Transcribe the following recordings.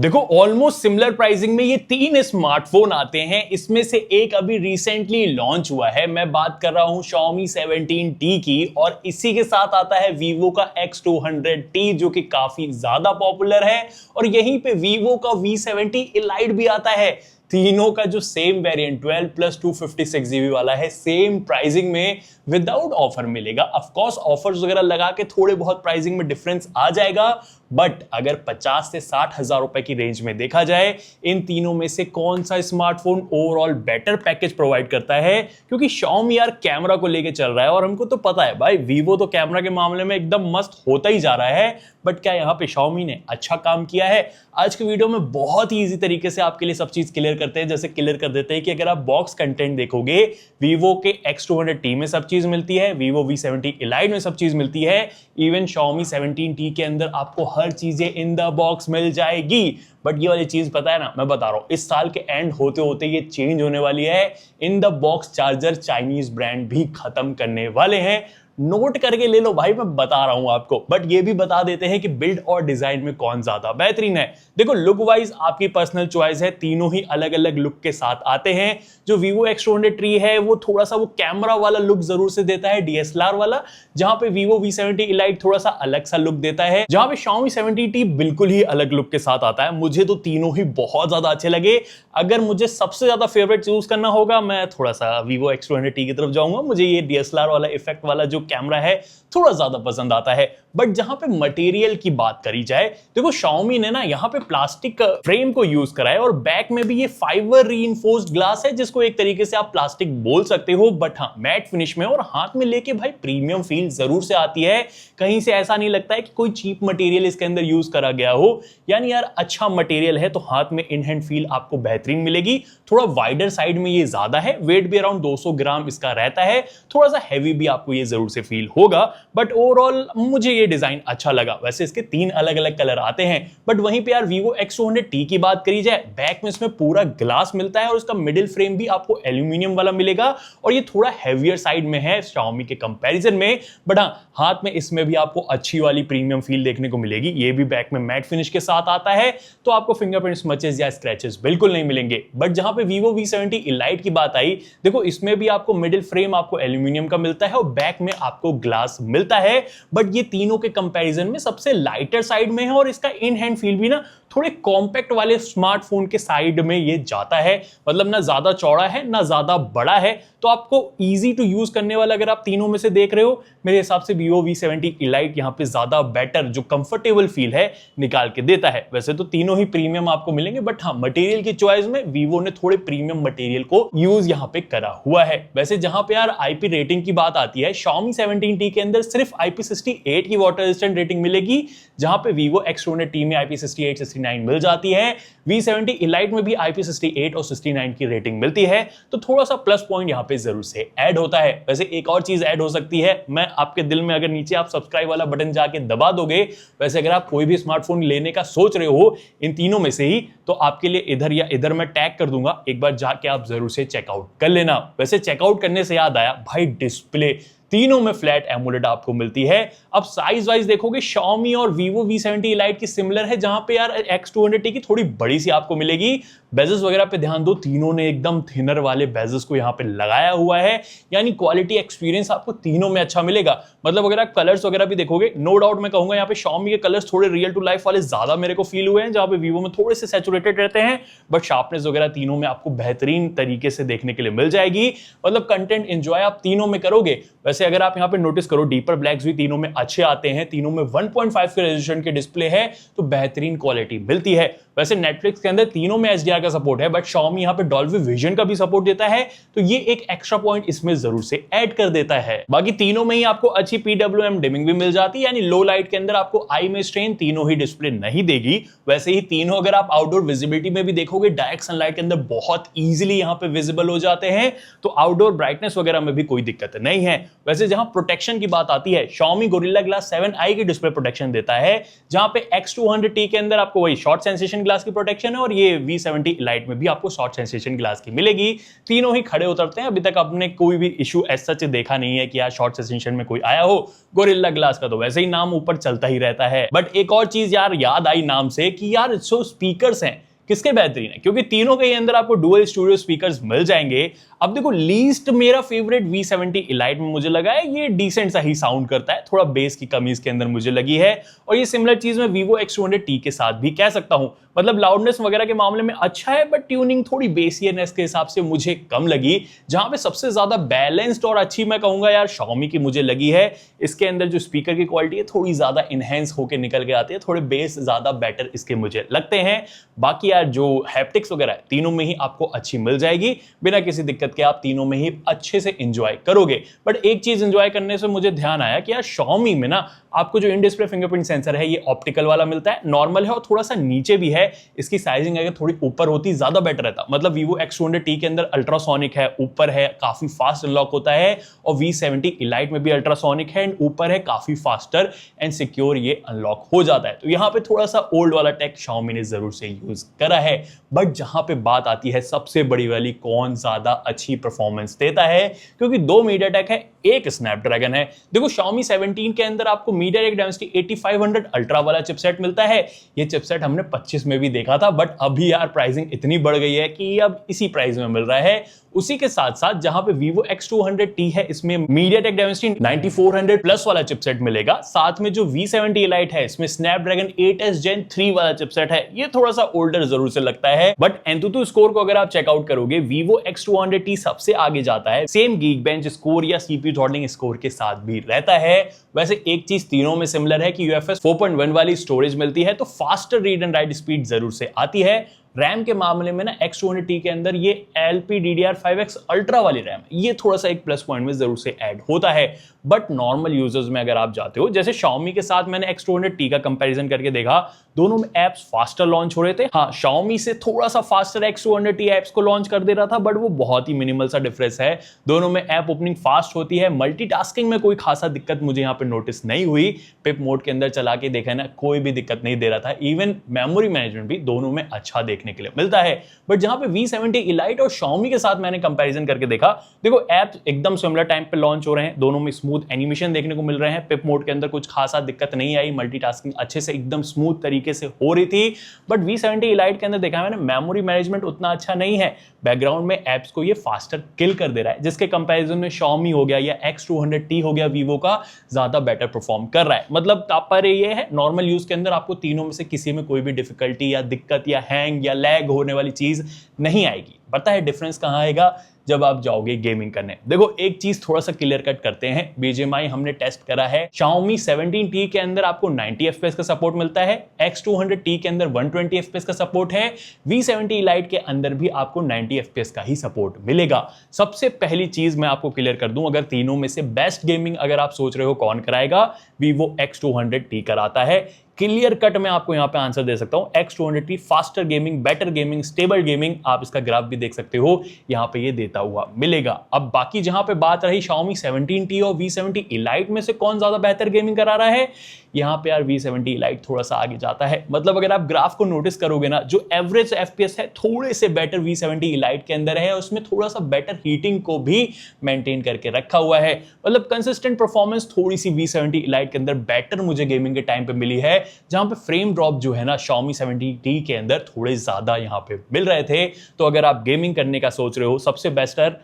देखो almost similar pricing में ये तीन स्मार्टफोन आते हैं। इसमें से एक अभी रिसेंटली लॉन्च हुआ है, मैं बात कर रहा हूं Xiaomi 17T की, और इसी के साथ आता है Vivo का X200T जो कि काफी ज्यादा पॉपुलर है, और यहीं पे Vivo का V70 Elite भी आता है। तीनों का जो सेम वेरिएंट 12 प्लस 256GB वाला है, सेम प्राइसिंग में विदाउट ऑफर मिलेगा। ऑफ कोर्स ऑफर्स वगैरह लगा के थोड़े बहुत प्राइसिंग में डिफरेंस आ जाएगा, बट अगर 50 से 60 हजार रुपए की रेंज में देखा जाए, इन तीनों में से कौन सा smartphone overall better package provide करता है? क्योंकि Xiaomi यार कैमरा को लेके चल रहा है, और हमको तो पता है भाई Vivo तो कैमरा के मामले में एकदम मस्त होता ही जा रहा है, बट क्या यहाँ पे Xiaomi ने अच्छा काम किया है? आज के वीडियो में बहुत ही इजी तरीके से आपके लिए सब चीज क्लियर करते हैं। जैसे क्लियर कर देते हैं कि अगर आप बॉक्स कंटेंट देखोगे, Vivo के X200T में सब चीज मिलती है, Vivo V70 Elite में सब चीज मिलती है, इवन Xiaomi 17T के अंदर आपको हर चीजें इन द बॉक्स मिल जाएगी। बट ये वाली चीज पता है ना, मैं बता रहा हूं, इस साल के एंड होते होते ये चेंज होने वाली है। In the box charger Chinese brand भी खत्म करने वाले हैं। नोट करके ले लो भाई, मैं बता रहा हूं आपको। बट ये भी बता देते हैं कि बिल्ड और डिजाइन में कौन ज्यादा बेहतरीन है। देखो लुक वाइज आपकी पर्सनल चॉइस है, तीनों ही अलग अलग लुक के साथ आते हैं। जो Vivo X200T है वो थोड़ा सा वो कैमरा वाला लुक जरूर से देता है, DSLR वाला, जहां पे Vivo V70 Elite थोड़ा सा अलग सा लुक देता है, जहां पे Xiaomi 17T बिल्कुल ही अलग लुक के साथ आता है। मुझे तो तीनों ही बहुत ज्यादा अच्छे लगे। अगर मुझे सबसे ज्यादा फेवरेट चूज करना होगा, मैं थोड़ा सा Vivo X200T की तरफ जाऊंगा। मुझे ये DSLR वाला इफेक्ट वाला जो कैमरा है थोड़ा ज्यादा पसंद आता है। बट जहां पे मटेरियल की बात करी जाए, देखो Xiaomi ने ना यहां पे प्लास्टिक फ्रेम को यूज करा है, और बैक में भी ये फाइबर रीइंफोर्स्ड ग्लास है, जिसको एक तरीके से आप प्लास्टिक बोल सकते हो। बट हाँ, मैट फिनिश में, और हाथ में लेके भाई प्रीमियम फील जरूर से आती है। कहीं से ऐसा नहीं लगता है कि कोई चीप मटेरियल इसके अंदर यूज करा गया हो। यानी यार अच्छा मटेरियल है तो हाथ में इन हैंड फील आपको बेहतरीन मिलेगी। थोड़ा वाइडर साइड में ये ज्यादा है, वेट भी अराउंड 200 ग्राम इसका रहता है। थोड़ा सा हैवी भी आपको ये जरूर से फील होगा, बट ओवरऑल मुझे ये डिजाइन अच्छा लगा। वैसे इसके तीन अलग अलग कलर आते हैं, बट वहीं पे यार Vivo X200T की बात करी जाए, बैक में इसमें पूरा ग्लास मिलता है, और इसका मिडिल फ्रेम भी आपको एल्यूमिनियम वाला मिलेगा, और ये थोड़ा हैवियर साइड में है Xiaomi के कंपैरिजन में। बट हाँ, हाथ में इसमें भी आपको अच्छी वाली प्रीमियम फील देखने को मिलेगी। ये भी बैक में मैट फिनिश के साथ आता है, तो आपको फिंगरप्रिंट स्मचेस या स्क्रैचेस बिल्कुल नहीं मिलेंगे। बट जहां पे Vivo V70 Elite की बात आई, देखो इसमें भी आपको मिडिल फ्रेम आपको एल्यूमिनियम का मिलता है, और बैक में आपको ग्लास मिलता है। बट ये तीनों के कंपैरिजन में सबसे लाइटर साइड में है, और इसका इन हैंड फील भी ना थोड़े कॉम्पैक्ट वाले स्मार्टफोन के साइड में ये जाता है। मतलब ना ज्यादा चौड़ा है ना ज्यादा बड़ा है, तो आपको इजी टू यूज करने वाला अगर आप तीनों में से देख रहे हो, मेरे हिसाब से Vivo V70 Elite यहां पे ज्यादा बेटर जो कंफर्टेबल फील है निकाल के देता है। वैसे तो तीनों ही प्रीमियम आपको मिलेंगे, बट हाँ, मटेरियल की चॉइस में Vivo ने थोड़े प्रीमियम मटेरियल को यूज यहां पे करा हुआ है। वैसे जहां पे यार IP रेटिंग की बात आती है, Xiaomi 17T के अंदर सिर्फ IP68 की वाटर रेजिस्टेंट रेटिंग मिलेगी, जहां पे Vivo X200T में IP68 69 मिल जाती है। V70 Elite में भी IP68 और 69 की रेटिंग मिलती है, तो थोड़ा सा प्लस पॉइंट यहां पे जरूर से ऐड होता है। वैसे एक और चीज ऐड हो सकती है, मैं आपके दिल में, अगर नीचे आप सब्सक्राइब वाला बटन जाके दबा दोगे, वैसे अगर आप कोई भी स्मार्टफोन लेने का सोच रहे हो इन तीनों में से ही, तो आपके लिए इधर या इधर मैं टैग कर दूंगा, एक बार जाके आप जरूर से चेकआउट कर लेना। वैसे चेकआउट करने से याद आया भाई, डिस्प्ले तीनों में फ्लैट एमोलेड आपको मिलती है। अब साइज वाइज देखोगे Xiaomi और Vivo V70 Elite की सिमिलर है, जहां पे यार X200T की थोड़ी बड़ी सी आपको मिलेगी। बेजल्स वगैरह पे ध्यान दो, तीनों ने एकदम थिनर वाले बेजल्स को यहां पे लगाया हुआ है, यानी क्वालिटी एक्सपीरियंस आपको तीनों में अच्छा मिलेगा। मतलब अगर आप कलर्स वगैरह भी देखोगे, नो डाउट मैं कहूंगा यहाँ पे Xiaomi के कलर्स थोड़े रियल टू लाइफ वाले ज्यादा मेरे को फील हुए हैं, जहां पे Vivo में थोड़े से सैचुरेटेड रहते हैं, बट शार्पनेस वगैरह तीनों में आपको बेहतरीन तरीके से देखने के लिए मिल जाएगी। मतलब कंटेंट एंजॉय आप तीनों में करोगे। वैसे अगर आप यहाँ पे नोटिस करो, डीपर ब्लैक्स भी तीनों में अच्छे आते हैं, तीनों में 1.5 के रेजोल्यूशन के डिस्प्ले है, तो बेहतरीन क्वालिटी मिलती है। वैसे नेटफ्लिक्स के अंदर तीनों में HDR का सपोर्ट है, बट Xiaomi यहाँ पे डॉल्बी विजन का भी सपोर्ट देता है, तो ये एक एक्स्ट्रा पॉइंट इसमें जरूर से ऐड कर देता है। बाकी तीनों में ही आपको अच्छी PWM डिमिंग भी मिल जाती है, यानी लो लाइट के अंदर आपको आई में स्ट्रेन तीनों ही डिस्प्ले नहीं देगी। वैसे ही तीनों अगर आप आउटडोर विजिबिलिटी में भी देखोगे, डायरेक्ट सनलाइट के अंदर बहुत इजीली यहाँ पे विजिबल हो जाते हैं, तो आउटडोर ब्राइटनेस वगैरह में भी कोई दिक्कत नहीं है। वैसे जहां प्रोटेक्शन की बात आती है, Xiaomi Gorilla Glass 7i की डिस्प्ले प्रोटेक्शन देता है, जहां पे X200T के अंदर आपको वही शॉर्ट सेंसेशन ग्लास की प्रोटेक्शन है और ये V70 Lite में भी आपको शॉर्ट सेंसेशन ग्लास की मिलेगी। तीनों ही खड़े उतरते हैं, अभी तक आपने कोई भी इशू एज सच देखा नहीं है कि यार शॉर्ट सेंसेशन में कोई आया हो। गोरिल्ला ग्लास का तो वैसे ही नाम ऊपर चलता ही रहता है। बट एक और चीज यार याद आई नाम से कि यार जो स्पीकर्स हैं किसके बेहतरीन है, क्योंकि तीनों के अंदर आपको डुअल स्टूडियो स्पीकर्स मिल जाएंगे। अब देखो लीस्ट मेरा फेवरेट V70 Elite में मुझे लगा है ये डिसेंट सा ही साउंड करता है, थोड़ा बेस की कमी इसके अंदर मुझे लगी है, और ये सिमिलर चीज मैं Vivo X200T के साथ भी कह सकता हूं। मतलब लाउडनेस वगैरह के मामले में अच्छा है, बट ट्यूनिंग थोड़ी बेसियरनेस के हिसाब से मुझे कम लगी। जहां पे सबसे ज्यादा बैलेंस्ड और अच्छी मैं कहूंगा यार Xiaomi की मुझे लगी है। इसके अंदर जो स्पीकर की क्वालिटी है थोड़ी ज्यादा इनहेंस होकर निकल के आती है, थोड़े बेस ज्यादा बेटर इसके मुझे लगते हैं। बाकी यार जो हैप्टिक्स वगैरह है तीनों में ही आपको अच्छी मिल जाएगी, बिना किसी दिक्कत के आप तीनों में ही अच्छे से एंजॉय करोगे। बट एक चीज एंजॉय करने से मुझे ध्यान आया कि यार Xiaomi में ना आपको जो इन डिस्प्ले फिंगरप्रिंट सेंसर है ये ऑप्टिकल वाला मिलता है, नॉर्मल है और थोड़ा सा नीचे भी है। इसकी साइजिंग अगर थोड़ी ऊपर होती ज्यादा बेटर रहता। मतलब Vivo X200T के अंदर अल्ट्रासोनिक है, ऊपर है, काफी फास्ट अनलॉक होता है, और V70 Elite में भी अल्ट्रासोनिक है एंड ऊपर है, काफी फास्टर एंड सिक्योर ये अनलॉक हो जाता है। तो यहाँ पे थोड़ा सा ओल्ड वाला टेक Xiaomi ने जरूर से यूज करा है। बट जहां पे बात आती है सबसे बड़ी वाली, कौन ज्यादा अच्छी परफॉर्मेंस देता है, क्योंकि दो मीडियाटेक है, एक स्नैपड्रैगन है। देखो Xiaomi 17 के अंदर आपको MediaTek Dimensity 8500 अल्ट्रा वाला चिपसेट मिलता है। ये चिपसेट हमने 25 में भी देखा था, बट अभी यार प्राइसिंग इतनी बढ़ गई है कि अब इसी प्राइस में मिल रहा है। उसी के साथ साथ जहां पे Vivo X200T है, इसमें MediaTek Dimensity 9400 प्लस वाला चिपसेट मिलेगा। साथ में जो V70 Lite है, इसमें Snapdragon 8s Gen 3 वाला चिपसेट है। ये थोड़ा सा ओल्डर जरूर से लगता है, बट Antutu स्कोर को अगर आप चेकआउट करोगे, Vivo X200T सबसे आगे जाता है, सेम Geekbench स्कोर या CPU थ्रॉटलिंग स्कोर के साथ भी रहता है। वैसे एक चीज तीनों में सिमिलर है कि UFS 4.1 वाली स्टोरेज मिलती है, तो faster read and right speed जरूर से आती है। रैम के मामले में ना X200T के अंदर ये LPDDR5X अल्ट्रा वाली रैम, ये थोड़ा सा एक प्लस पॉइंट में जरूर से ऐड होता है। बट नॉर्मल यूजर्स में अगर आप जाते हो, जैसे Xiaomi के साथ मैंने X200T का कंपैरिजन करके देखा, दोनों में एप्स फास्टर लॉन्च हो रहे थे। हाँ, Xiaomi से थोड़ा सा फास्टर X200T एप्स को लॉन्च कर दे रहा था, बट वो बहुत ही मिनिमल सा डिफरेंस है। दोनों में ऐप ओपनिंग फास्ट होती है, मल्टीटास्किंग में कोई खासा दिक्कत मुझे यहाँ पे नोटिस नहीं हुई। पिप मोड के अंदर चला के देखा ना, कोई भी दिक्कत नहीं दे रहा था। इवन मेमोरी मैनेजमेंट भी दोनों में अच्छा देखने के लिए मिलता है। बट जहां पे V70 Elite और Xiaomi के साथ मैंने कंपैरिजन करके देखा, देखो ऐप एकदम सिमिलर टाइम पे लॉन्च हो रहे हैं, दोनों में स्मूथ एनिमेशन देखने को मिल रहे हैं। पिप मोड के अंदर कुछ खासा दिक्कत नहीं आई, मल्टीटास्किंग अच्छे से एकदम स्मूथ तरीके से हो रही थी। बट V70 Elite के अंदर देखा मैंने, मेमोरी मैनेजमेंट उतना अच्छा नहीं है, बैकग्राउंड में एप्स को ये फास्टर किल कर दे रहा है, जिसके कंपैरिजन में Xiaomi हो गया या X200T हो गया, Vivo का ज्यादा बेटर परफॉर्म कर रहा है। मतलब तात्पर्य ये है, नॉर्मल यूज के अंदर आपको तीनों में से किसी में कोई भी डिफिकल्टी या दिक्कत या हैंग या लैग होने वाली चीज नहीं आएगी। पता है डिफरेंस कहां आएगा? जब आप जाओगे गेमिंग करने। देखो एक चीज थोड़ा सा क्लियर कट करते हैं, BGMI हमने टेस्ट करा है, Xiaomi 17T के अंदर आपको 90 FPS का सपोर्ट मिलता है, X200T के अंदर 120 FPS का सपोर्ट है, V70 Lite के अंदर भी आपको 90 FPS का ही सपोर्ट मिलेगा। सबसे पहली चीज मैं आपको क्लियर कर दूं, अगर तीनों में से बेस्ट गेमिंग अगर आप सोच रहे हो कौन कराएगा, Vivo X200T कराता है। क्लियर कट में आपको यहां पे आंसर दे सकता हूं, X200T faster gaming, better gaming, stable gaming, आप इसका ग्राफ भी देख सकते हो, यहां पे ये देता हुआ मिलेगा। अब बाकी जहां पे बात रही Xiaomi 17T और V70 Elite में से कौन ज्यादा बेहतर गेमिंग करा रहा है, यहां पे यार V70 Elite थोड़ा सा आगे जाता है। मतलब अगर आप ग्राफ को नोटिस करोगे ना, जो एवरेज FPS है थोड़े से बेटर V70 Elite के अंदर है, उसमें थोड़ा सा बेटर हीटिंग को भी मेंटेन करके रखा हुआ है। मतलब कंसिस्टेंट परफॉर्मेंस थोड़ी सी V70 Elite के अंदर बेटर मुझे गेमिंग के टाइम पे मिली है, जहां पे फ्रेम ड्रॉप जो है ना Xiaomi 17T के अंदर थोड़े ज्यादा यहां पे मिल रहे थे। तो अगर आप गेमिंग करने का सोच रहे हो, सबसे बेटर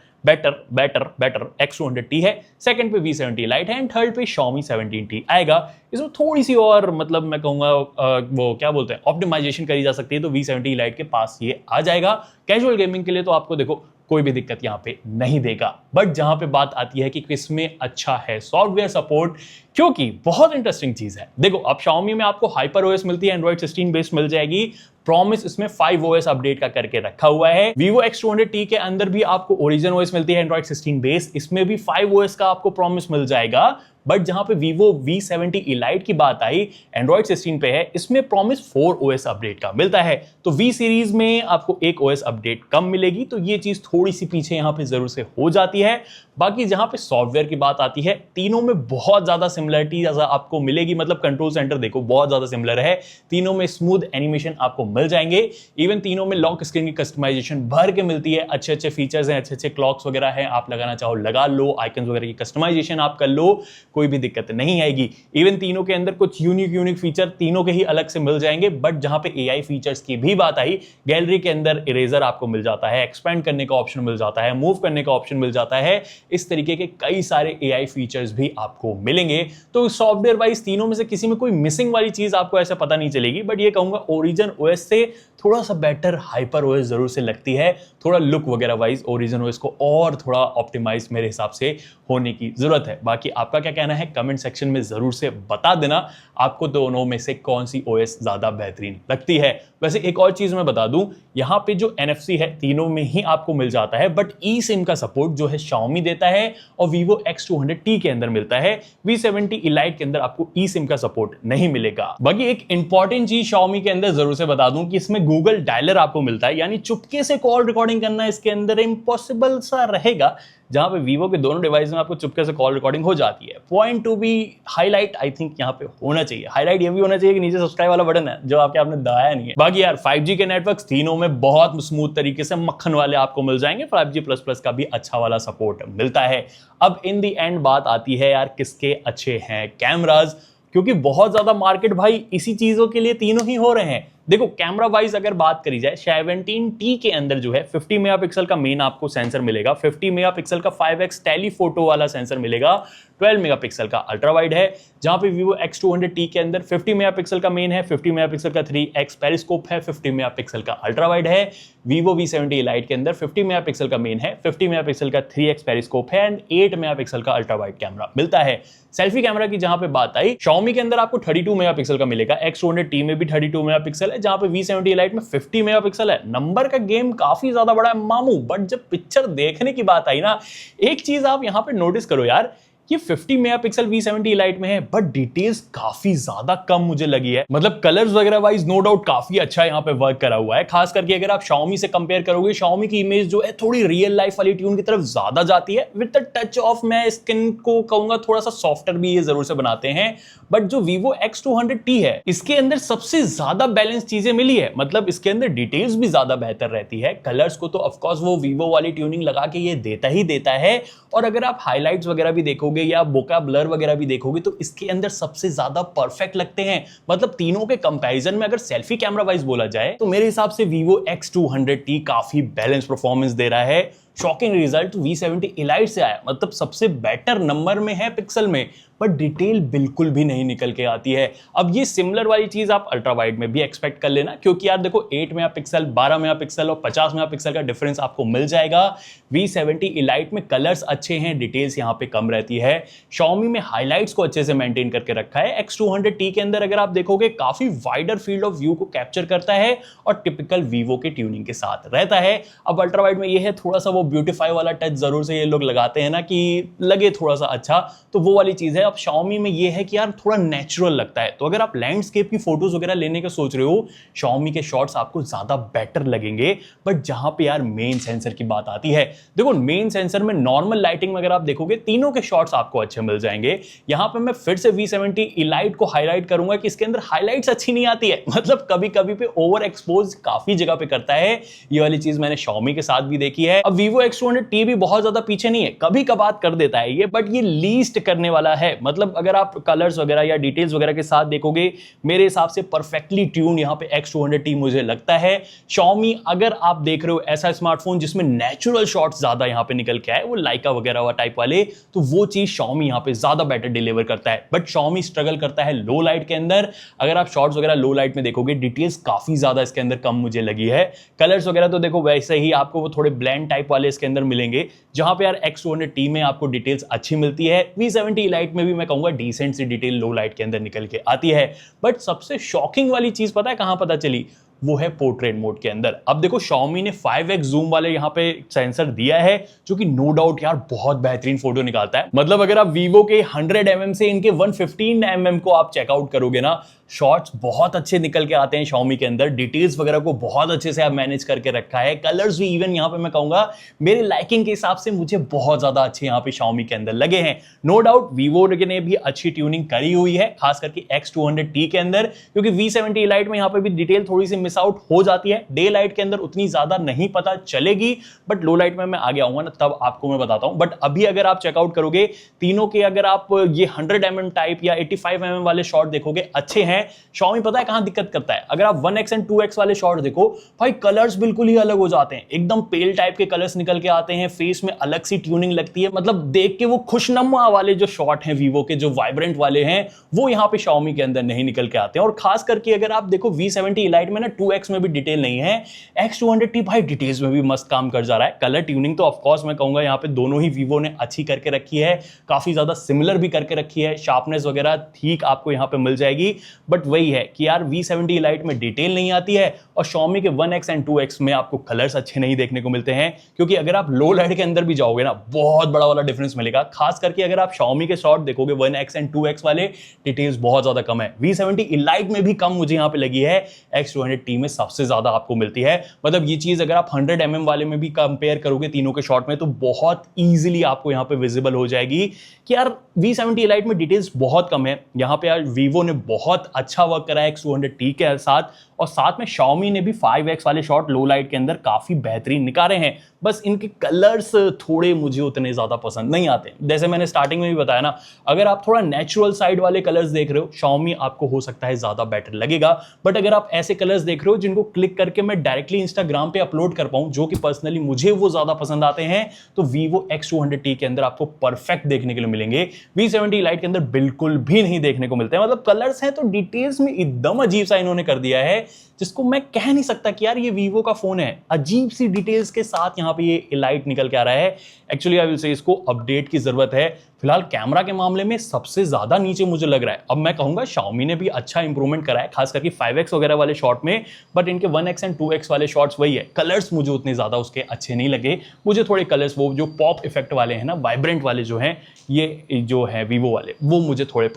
X200T है, सेकंड पे V70 Lite है एंड थर्ड पे Xiaomi 17T आएगा। इसमें थोड़ी सी और मतलब मैं कहूंगा वो क्या बोलते हैं, ऑप्टिमाइजेशन करी जा सकती है, तो V70 Lite के पास ये आ जाएगा। कैजुअल गेमिंग के लिए तो आपको देखो कोई भी दिक्कत यहाँ पे नहीं देगा। बट जहां पे बात आती है कि किसमें अच्छा है सॉफ्टवेयर सपोर्ट, क्योंकि बहुत इंटरेस्टिंग चीज है। देखो अब Xiaomi में आपको हाइपर ओएस मिलती है, Android 16 बेस्ड मिल जाएगी। प्रॉमिस इसमें 5 OS अपडेट का करके रखा हुआ है। Vivo X200T के अंदर भी आपको ओरिजिन OS मिलती है Android 16 बेस, इसमें भी 5 OS का आपको प्रॉमिस मिल जाएगा। बट जहां पे Vivo V70 Elite की बात आई, Android 16 पे है, इसमें प्रॉमिस 4 OS अपडेट का मिलता है। तो V सीरीज में आपको एक OS अपडेट कम मिलेगी, तो ये चीज थोड़ी सी पीछे यहां पे जरूर से हो जाती है। बाकी जहां पे सॉफ्टवेयर की बात आती है, तीनों में बहुत ज्यादा सिमिलरिटी आपको मिलेगी। मतलब कंट्रोल सेंटर देखो बहुत ज्यादा सिमिलर है, तीनों में स्मूथ एनिमेशन आपको मिल जाएंगे। इवन तीनों में लॉक स्क्रीन की कस्टमाइजेशन भर के मिलती है, अच्छे अच्छे फीचर्स हैं, अच्छे अच्छे क्लॉक्स वगैरह हैं, आप लगाना चाहो लगा लो, आइकन्स वगैरह की कस्टमाइजेशन आप कर लो, कोई भी दिक्कत नहीं आएगी। इवन तीनों के अंदर कुछ यूनिक फीचर तीनों के ही अलग से मिल जाएंगे। बट जहां पे एआई फीचर्स की भी बात आई, गैलरी के अंदर इरेजर आपको मिल जाता है, एक्सपेंड करने का ऑप्शन मिल जाता है, मूव करने का ऑप्शन मिल जाता है, इस तरीके के कई सारे एआई फीचर्स भी आपको मिलेंगे। तो सॉफ्टवेयर वाइज तीनों में से किसी में कोई मिसिंग वाली चीज आपको ऐसा पता नहीं चलेगी। बट ये कहूंगा ओरिजिन ओएस से थोड़ा सा बेटर हाइपर ओएस जरूर से लगती है। थोड़ा लुक वगैरह वाइज ओरिजिन ओएस को और थोड़ा ऑप्टिमाइज मेरे हिसाब से होने की जरूरत है। बाकी आपका क्या कहना है कमेंट सेक्शन में जरूर से बता देना, आपको दोनों में से कौन सी ओएस ज्यादा बेहतरीन लगती है। वैसे एक और चीज मैं बता दूं, यहाँ पे जो NFC है तीनों में ही आपको मिल जाता है, बट ई सिम का सपोर्ट जो है Xiaomi देता है और Vivo X200T के अंदर मिलता है। V70 Elite के अंदर आपको ई सिम का सपोर्ट नहीं मिलेगा। बाकी एक इंपॉर्टेंट चीज Xiaomi के अंदर जरूर से बता दूं कि इसमें गूगल डायलर आपको मिलता है, यानी चुपके से कॉल रिकॉर्डिंग करना इसके अंदर इम्पॉसिबल सा रहेगा। जहां पे Vivo के दोनों डिवाइस में आपको चुपके से कॉल रिकॉर्डिंग हो जाती है। Point to be highlight I think यहाँ पे होना चाहिए। हाईलाइट ये भी होना चाहिए कि नीचे सब्सक्राइब वाला बटन है जो आपने दबाया नहीं है। बाकी यार 5G के नेटवर्क तीनों में बहुत स्मूथ तरीके से मक्खन वाले आपको मिल जाएंगे। 5G++ का भी अच्छा वाला सपोर्ट मिलता है। अब इन दी एंड बात आती है यार किसके अच्छे हैं कैमराज, क्योंकि बहुत ज्यादा मार्केट भाई इसी चीजों के लिए तीनों ही हो रहे हैं। देखो कैमरा वाइज अगर बात करी जाए, 17T के अंदर जो है 50 मेगापिक्सल का मेन आपको सेंसर मिलेगा, 50 मेगापिक्सल का 5x टेलीफोटो वाला सेंसर मिलेगा, 12 मेगापिक्सल का अल्ट्रा वाइड है। जहां पे Vivo X200T के अंदर 50 मेगापिक्सल का मेन है, 50 मेगापिक्सल का 3x पेरिस्कोप है, 50 मेगापिक्सल का अल्ट्रा वाइड है। Vivo V70 Elite के अंदर 50 मेगापिक्सल का मेन है, 50 मेगापिक्सल का 3x पेरिस्कोप है एंड 8 मेगापिक्सल का अल्ट्रा वाइड कैमरा मिलता है। सेल्फी कैमरा की जहां पे बात आई, Xiaomi के अंदर आपको 32 मेगापिक्सल का मिलेगा, X200T में भी 32 मेगापिक्सल है, जहां पे V70 Elite में 50 मेगापिक्सल है। नंबर का गेम काफी ज्यादा बड़ा है मामू, बट जब पिक्चर देखने की बात आई ना, एक चीज आप यहां पे नोटिस करो यार, ये 50 मेगापिक्सल V70 Elite में है, बट डिटेल्स काफी ज्यादा कम मुझे लगी है। मतलब कलर्स वगैरह वाइज नो डाउट काफी अच्छा यहाँ पे वर्क करा हुआ है। खास करके अगर आप Xiaomi से कंपेयर करोगे, Xiaomi की इमेज जो है थोड़ी रियल लाइफ वाली ट्यून की तरफ ज्यादा जाती है, विद द टच ऑफ मैं स्किन को कहूंगा थोड़ा सा सॉफ्टर भी ये जरूर से बनाते हैं। बट जो Vivo X200T है, इसके अंदर सबसे ज्यादा बैलेंस चीजें मिली है। मतलब इसके अंदर डिटेल्स भी ज्यादा बेहतर रहती है। कलर्स को तो ऑफकोर्स वो Vivo वाली ट्यूनिंग लगा के ये देता ही देता है। और अगर आप हाईलाइट्स वगैरह भी देखोगे या बोका ब्लर वगैरह भी देखोगे तो इसके अंदर सबसे ज्यादा परफेक्ट लगते हैं। मतलब तीनों के कंपैरिजन में अगर सेल्फी कैमरा वाइज बोला जाए तो मेरे हिसाब से Vivo X200T काफी बैलेंस परफॉर्मेंस दे रहा है। शॉकिंग रिजल्ट V70 Elite से आया, मतलब सबसे बेटर नंबर में है पिक्सल में, बट डिटेल बिल्कुल भी नहीं निकल के आती है। अब ये सिमिलर वाली चीज आप अल्ट्रा वाइड में भी एक्सपेक्ट कर लेना, क्योंकि यार देखो 8 मेगापिक्सल, 12 मेगापिक्सल और 50 मेगापिक्सल का डिफरेंस आपको मिल जाएगा। V70 Elite में कलर्स अच्छे हैं, डिटेल्स यहाँ पे कम रहती है। Xiaomi में हाईलाइट्स को अच्छे से मेंटेन करके रखा है। X200T के अंदर अगर आप देखोगे काफी वाइडर फील्ड ऑफ व्यू को कैप्चर करता है और टिपिकल Vivo के ट्यूनिंग के साथ रहता है। अब अल्ट्रा वाइड में ये है थोड़ा सा वो ब्यूटीफाई वाला टच जरूर से ये लोग लगाते हैं ना कि लगे थोड़ा सा अच्छा, तो वो वाली चीज है। अब Xiaomi में ये है कि यार थोड़ा नेचुरल लगता है। तो अगर आप लैंडस्केप की फोटोज वगैरह लेने का सोच रहे हो, Xiaomi के शॉट्स आपको ज्यादा बेटर लगेंगे। बट जहां पे यार मेन सेंसर की बात आती है, देखो मेन सेंसर में नॉर्मल लाइटिंग में अगर आप देखोगे तीनों के शॉट्स आपको अच्छे मिल जाएंगे। यहां पे मैं फिर से V70 Elite को हाईलाइट करूंगा कि इसके अंदर हाईलाइट्स अच्छी नहीं आती है। मतलब कभी कभी पे ओवर एक्सपोज काफी जगह पे करता है। ये वाली चीज मैंने Xiaomi के साथ भी देखी है। अब Vivo X200T भी बहुत ज्यादा पीछे नहीं है, कभी कभार कर देता है ये, बट ये लीस्ट करने वाला है। मतलब अगर आप कलर्स वगैरह या डिटेल्स वगैरह के साथ देखोगे, मेरे हिसाब से परफेक्टली ट्यून यहां पे X200T मुझे लगता है। Xiaomi अगर आप देख रहे हो ऐसा स्मार्टफोन जिसमें नेचुरल शॉट्स ज्यादा यहां पे निकल के आए, वो लाइका वगैरह वा टाइप वाले, तो वो चीज Xiaomi यहां पे ज्यादा बेटर डिलीवर करता है। बट Xiaomi स्ट्रगल करता है लो लाइट के अंदर। अगर आप शॉट्स वगैरह लो लाइट में देखोगे, डिटेल्स काफी ज्यादा इसके अंदर कम मुझे लगी है। कलर्स वगैरह तो देखो वैसे ही आपको वो थोड़े ब्लैंड टाइप वाले वाले इसके अंदर मिलेंगे, जहां पे यार X200T में आपको डिटेल्स अच्छी मिलती है। V70 लाइट में भी मैं कहूंगा डिसेंट सी डिटेल लो लाइट के अंदर निकल के आती है। बट सबसे शॉकिंग वाली चीज पता है कहां पता चली? वो है पोर्ट्रेट मोड के अंदर। अब देखो Xiaomi ने 5x जूम वाले यहाँ पे सेंसर दिया है, जो कि नो डाउट यार बहुत बेहतरीन फोटो निकालता है। मतलब अगर आप Vivo के 100mm से इनके 115mm को आप चेकआउट करोगे ना, शॉट्स बहुत अच्छे निकल के आते हैं Xiaomi के अंदर। डिटेल्स वगैरह को बहुत अच्छे से आप मैनेज करके रखा है। कलर्स भी इवन यहाँ पे मैं कहूंगा मेरे लाइकिंग के हिसाब से मुझे बहुत ज्यादा अच्छे यहाँ पे Xiaomi के अंदर लगे हैं। नो डाउट Vivo ने भी अच्छी ट्यूनिंग करी हुई है, खास करके X200T के अंदर, क्योंकि V70 लाइट में यहाँ पे भी डिटेल थोड़ी सी मिस आउट हो जाती है। डे लाइट के अंदर उतनी ज्यादा नहीं पता चलेगी, बट लो लाइट में मैं आगे आऊंगा ना तब आपको मैं बताता हूं। बट अभी अगर आप चेकआउट करोगे तीनों के, अगर आप ये 100mm टाइप या 85mm वाले शॉट देखोगे अच्छे हैं। Xiaomi पता है कहां दिक्कत करता है? अगर आप 1x एंड 2x वाले शॉट देखो भाई, कलर्स बिल्कुल ही अलग हो जाते हैं, एकदम पेल टाइप के कलर्स निकल के आते हैं, फेस में अलग सी ट्यूनिंग लगती है। मतलब देख के वो खुशनुमा वाले जो शॉट हैं Vivo के, जो वाइब्रेंट वाले हैं, वो यहाँ पे Xiaomi के अंदर नहीं निकल के आते हैं। और खास करके अगर आप देखो V70 लाइट में ना 2x में भी डिटेल नहीं है, X200T भाई डिटेल्स में भी मस्त काम कर जा रहा है। कलर ट्यूनिंग तो ऑफ कोर्स मैं कहूंगा यहाँ पे दोनों ही Vivo ने अच्छी करके रखी है, काफी ज्यादा सिमिलर भी करके रखी है। शार्पनेस वगैरह ठीक आपको यहाँ पे मिल जाएगी। बट वही है कि यार V70 लाइट में डिटेल नहीं आती है, और Xiaomi के 1x एंड 2x में आपको कलर्स अच्छे नहीं देखने को मिलते हैं। क्योंकि अगर आप लो लाइट के अंदर भी जाओगे ना, बहुत बड़ा वाला डिफरेंस मिलेगा। खास करके अगर आप Xiaomi के शॉट देखोगे 1x एंड 2x वाले, डिटेल्स बहुत ज्यादा कम है। V70 लाइट में भी कम मुझे यहाँ पे लगी है, X200T में सबसे ज्यादा आपको मिलती है। मतलब ये चीज अगर आप 100mm वाले में भी कंपेयर करोगे तीनों के शॉट में, तो बहुत ईजिली आपको यहाँ पे विजिबल हो जाएगी कि यार V70 लाइट में डिटेल्स बहुत कम है। यहाँ पे यार Vivo ने बहुत अच्छा वर्क करा है X200T के साथ, और साथ में Xiaomi ने भी 5x वाले शॉट लो लाइट के अंदर काफी बेहतरीन निकाले हैं। बस इनके कलर्स थोड़े मुझे उतने ज्यादा पसंद नहीं आते। जैसे मैंने स्टार्टिंग में भी बताया ना, अगर आप थोड़ा नेचुरल साइड वाले कलर्स देख रहे हो, Xiaomi आपको हो सकता है ज्यादा बेटर लगेगा। बट अगर आप ऐसे कलर्स देख रहे हो जिनको क्लिक करके मैं डायरेक्टली इंस्टाग्राम पे अपलोड कर पाऊं, जो कि पर्सनली मुझे वो ज्यादा पसंद आते हैं, तो Vivo X200T के अंदर आपको परफेक्ट देखने के लिए मिलेंगे। V70 लाइट के अंदर बिल्कुल भी नहीं देखने को मिलते हैं। मतलब कलर्स हैं तो डिटेल्स में एकदम अजीब सा इन्होंने कर दिया है, जिसको मैं कह नहीं सकता कि यार ये Vivo का फोन है। अजीब सी डिटेल्स के साथ यहाँ पे ये लाइट निकल के आ रहा है। एक्चुअली आई विल से इसको अपडेट की जरूरत है। फिलहाल कैमरा के मामले में सबसे ज्यादा नीचे मुझे लग रहा है। अब मैं कहूंगा Xiaomi ने भी अच्छा इंप्रूवमेंट करा है, खास करके 5x वगैरह वाले शॉट में। बट इनके 1x एंड 2x वाले शॉट्स वही है, कलर्स मुझे उतने ज्यादा उसके अच्छे नहीं लगे। मुझे थोड़े कलर्स वो जो पॉप इफेक्ट वाले हैं ना, वाइब्रेंट वाले जो हैं, ये जो है Vivo वाले, वो मुझे थोड़े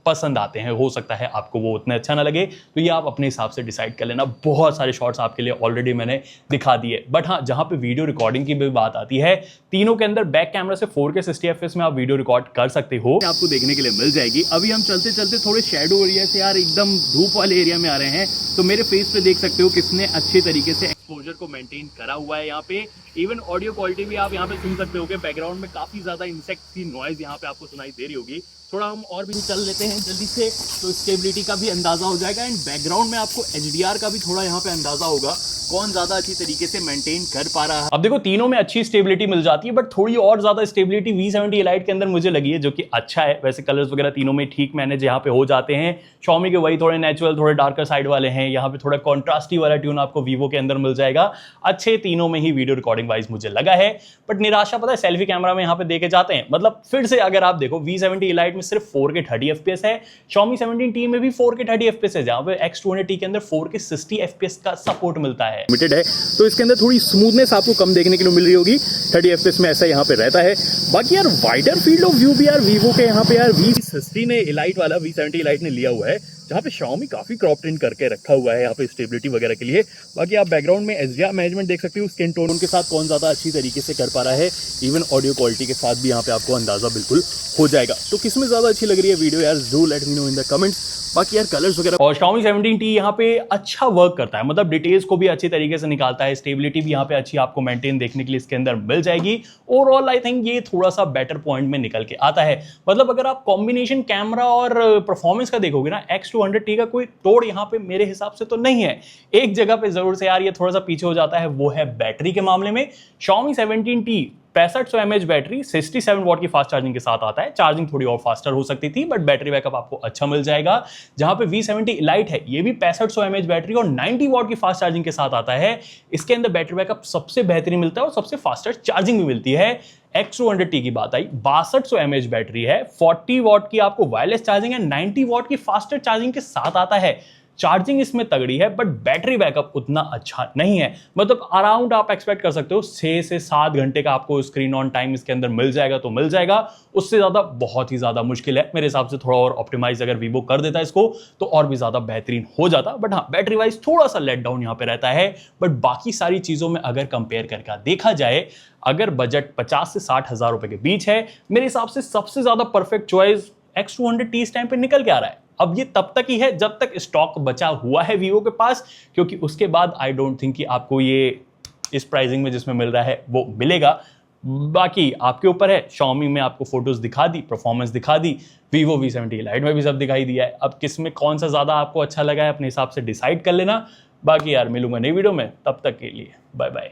पसंद आते हैं। हो सकता है आपको वो उतना अच्छा ना लगे, तो ये आप अपने हिसाब से डिसाइड कर लेना। बहुत सारे शॉट्स आपके लिए ऑलरेडी मैंने दिखा दिए। बट हाँ, जहां पे वीडियो रिकॉर्डिंग की भी बात आती है, तीनों के अंदर बैक कैमरा से 4K 60 FPS में आप वीडियो रिकॉर्ड कर सकते हो, आपको देखने के लिए मिल जाएगी। अभी हम चलते चलते थोड़े शैडो एरिया से यार एकदम धूप वाले एरिया में आ रहे हैं, तो मेरे फेस पे देख सकते हो किसने अच्छे तरीके से एक्सपोजर को मेंटेन करा हुआ है। यहाँ पे इवन ऑडियो क्वालिटी भी आप यहाँ पे सुन सकते हो कि बैकग्राउंड में काफी ज्यादा इंसेक्ट की नॉइज यहाँ पे आपको सुनाई दे रही होगी। थोड़ा हम और भी चल लेते हैं जल्दी से, तो स्टेबिलिटी का भी अंदाजा हो जाएगा। एंड बैकग्राउंड में आपको HDR का भी थोड़ा यहाँ पे अंदाजा होगा, कौन ज्यादा अच्छी तरीके से मेंटेन कर पा रहा है। अब देखो तीनों में अच्छी स्टेबिलिटी मिल जाती है, बट थोड़ी और ज्यादा स्टेबिलिटी V70 लाइट के अंदर मुझे लगी है, जो कि अच्छा है। वैसे कलर्स वगैरह तीनों में ठीक मैनेज यहाँ पे हो जाते हैं। Xiaomi के वही थोड़े नेचुरल, थोड़े डार्कर साइड वाले हैं। यहाँ पे थोड़ा कॉन्ट्रास्टी वाला ट्यून आपको Vivo के अंदर मिल जाएगा। अच्छे तीनों में ही वीडियो रिकॉर्डिंग वाइज मुझे लगा है। बट निराशा पता है सेल्फी कैमरा में यहाँ पे देखे जाते हैं। मतलब फिर से अगर आप देखो V70 लाइट में सिर्फ 4K 30 FPS है, Xiaomi 17T में भी 4K 30 FPS है, जहां पे X200T के अंदर 4K 60 FPS का सपोर्ट मिलता है। लिमिटेड है तो इसके अंदर थोड़ी स्मूथनेस आपको कम देखने के लिए मिल रही होगी। 30 FPS में ऐसा यहाँ पे रहता है। बाकी यार वाइडर फील्ड ऑफ व्यू भी यार Vivo के यहाँ पे यार V60 ने इलाइट वाला V70 इलाइट ने लिया हुआ है, जहाँ पे Xiaomi काफी क्रॉप ट्रेन करके रखा हुआ है यहाँ पे स्टेबिलिटी वगैरह के लिए। बाकी आप बैकग्राउंड में HDR मैनेजमेंट देख सकते हो, स्किन टोन के साथ कौन ज्यादा अच्छी तरीके से कर पा रहा है। इवन ऑडियो क्वालिटी के साथ भी यहाँ पे आपको अंदाजा बिल्कुल हो जाएगा। तो किसमें ज्यादा अच्छी लग रही है वीडियो यार, do let me know in the comments. बाकी यार कलर्स वगैरह और Xiaomi 17T यहाँ पे अच्छा वर्क करता है, मतलब डिटेल्स को भी अच्छी तरीके से निकालता है। स्टेबिलिटी भी यहाँ पे अच्छी आपको मेंटेन देखने के लिए इसके अंदर मिल जाएगी। ओवरऑल आई थिंक ये थोड़ा सा बेटर पॉइंट में निकल के आता है। मतलब अगर आप कॉम्बिनेशन कैमरा और परफॉर्मेंस का देखोगे ना, X200T का कोई तोड़ यहाँ पे मेरे हिसाब से तो नहीं है। एक जगह पे जरूर से यार ये थोड़ा सा पीछे हो जाता है, वो है बैटरी के मामले में। Xiaomi 17T 6500 mAh battery 67 what की फास्ट चार्जिंग के साथ आता है। चार्जिंग थोड़ी और फास्टर हो सकती थी बट बैटरी बैकअप आपको अच्छा मिल जाएगा। जहां पे V70 Lite है ये भी 6500 mAh बैटरी और 90 वॉट की फास्ट चार्जिंग के साथ आता है। इसके अंदर बैटरी बैकअप सबसे बेहतरीन मिलता है और सबसे फास्टर चार्जिंग भी मिलती है। X200T की बात आई, 6200 mAh बैटरी है, 40 वॉट की आपको वायरलेस चार्जिंग है, 90 वॉट की फास्टर चार्जिंग के साथ आता है। चार्जिंग इसमें तगड़ी है बट बैटरी बैकअप उतना अच्छा नहीं है। मतलब अराउंड आप एक्सपेक्ट कर सकते हो 6 से 7 घंटे का आपको स्क्रीन ऑन टाइम इसके अंदर मिल जाएगा तो मिल जाएगा, उससे ज्यादा बहुत ही ज्यादा मुश्किल है। मेरे हिसाब से थोड़ा और ऑप्टिमाइज अगर वीवो कर देता इसको तो और भी ज्यादा बेहतरीन हो जाता। बट हाँ, बैटरी वाइज थोड़ा सा लेट डाउन यहाँ पे रहता है। बट बाकी सारी चीजों में अगर कंपेयर करके देखा जाए, अगर बजट 50 से 60 हजार रुपए के बीच है, मेरे हिसाब से सबसे ज्यादा परफेक्ट चॉइस X200T इस टाइम पे निकल के आ रहा है। अब ये तब तक ही है जब तक स्टॉक बचा हुआ है वीवो के पास, क्योंकि उसके बाद आई डोंट थिंक कि आपको ये इस प्राइसिंग में जिसमें मिल रहा है वो मिलेगा। बाकी आपके ऊपर है। Xiaomi में आपको फोटोज दिखा दी, परफॉर्मेंस दिखा दी, Vivo V70 Lite में भी सब दिखाई दिया है। अब किस में कौन सा ज्यादा आपको अच्छा लगा है अपने हिसाब से डिसाइड कर लेना। बाकी यार मिलूंगा नई वीडियो में, तब तक के लिए बाय बाय।